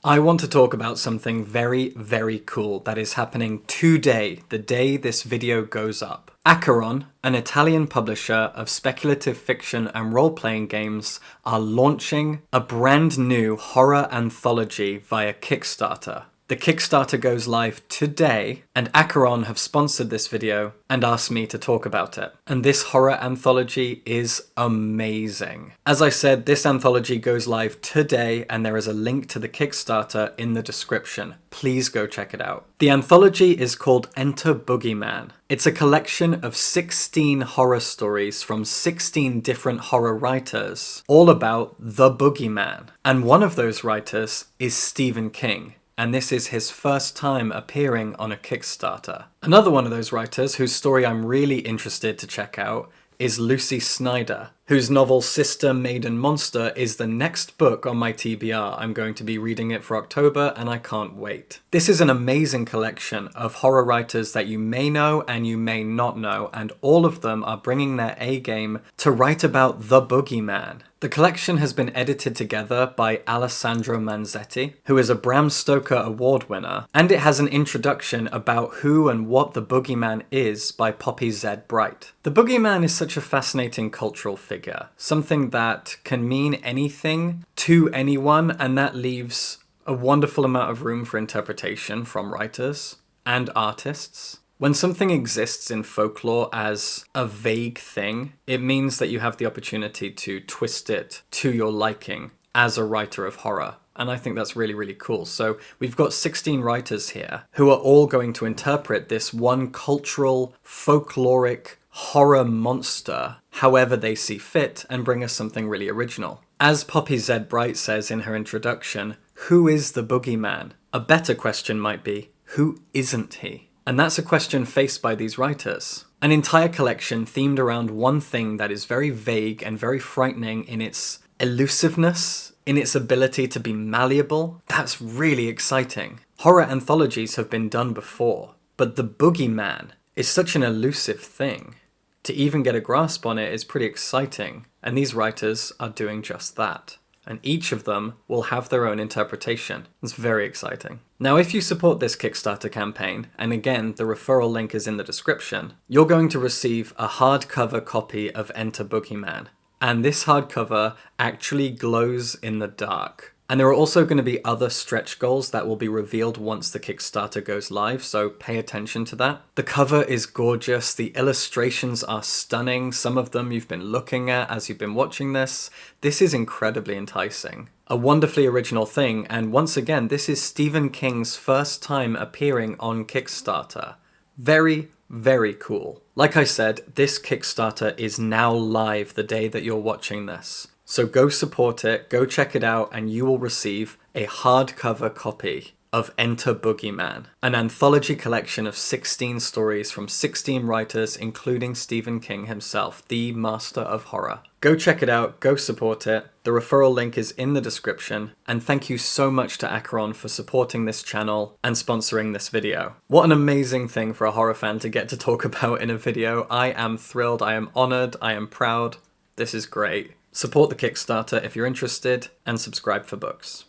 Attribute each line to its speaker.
Speaker 1: I want to talk about something very, very cool that is happening today, the day this video goes up. Acheron, an Italian publisher of speculative fiction and role-playing games, are launching a brand new horror anthology via Kickstarter. The Kickstarter goes live today, and Acheron have sponsored this video and asked me to talk about it. And this horror anthology is amazing. As I said, this anthology goes live today, and there is a link to the Kickstarter in the description. Please go check it out. The anthology is called Enter Boogeyman. It's a collection of 16 horror stories from 16 different horror writers, all about the boogeyman. And one of those writers is Stephen King. And this is his first time appearing on a Kickstarter. Another one of those writers whose story I'm really interested to check out is Lucy Snyder, whose novel Sister Maiden Monster is the next book on my TBR. I'm going to be reading it for October and I can't wait. This is an amazing collection of horror writers that you may know and you may not know, and all of them are bringing their A-game to write about the boogeyman. The collection has been edited together by Alessandro Manzetti, who is a Bram Stoker Award winner, and it has an introduction about who and what the boogeyman is by Poppy Z. Bright. The boogeyman is such a fascinating cultural figure, something that can mean anything to anyone, and that leaves a wonderful amount of room for interpretation from writers and artists. When something exists in folklore as a vague thing, it means that you have the opportunity to twist it to your liking as a writer of horror. And I think that's really, really cool. So we've got 16 writers here who are all going to interpret this one cultural, folkloric horror monster however they see fit and bring us something really original. As Poppy Z. Bright says in her introduction, who is the boogeyman? A better question might be, who isn't he? And that's a question faced by these writers. An entire collection themed around one thing that is very vague and very frightening in its elusiveness, in its ability to be malleable. That's really exciting. Horror anthologies have been done before, but the boogeyman is such an elusive thing. To even get a grasp on it is pretty exciting, and these writers are doing just that. And each of them will have their own interpretation. It's very exciting. Now, if you support this Kickstarter campaign, and again, the referral link is in the description, you're going to receive a hardcover copy of Enter Boogeyman. And this hardcover actually glows in the dark. And there are also going to be other stretch goals that will be revealed once the Kickstarter goes live, so pay attention to that. The cover is gorgeous, the illustrations are stunning, some of them you've been looking at as you've been watching this. This is incredibly enticing. A wonderfully original thing, and once again, this is Stephen King's first time appearing on Kickstarter. Very, very cool. Like I said, this Kickstarter is now live the day that you're watching this. So go support it, go check it out, and you will receive a hardcover copy of Enter Boogeyman, an anthology collection of 16 stories from 16 writers, including Stephen King himself, the master of horror. Go check it out, go support it. The referral link is in the description, and thank you so much to Acheron for supporting this channel and sponsoring this video. What an amazing thing for a horror fan to get to talk about in a video. I am thrilled, I am honored, I am proud. This is great. Support the Kickstarter if you're interested, and subscribe for books.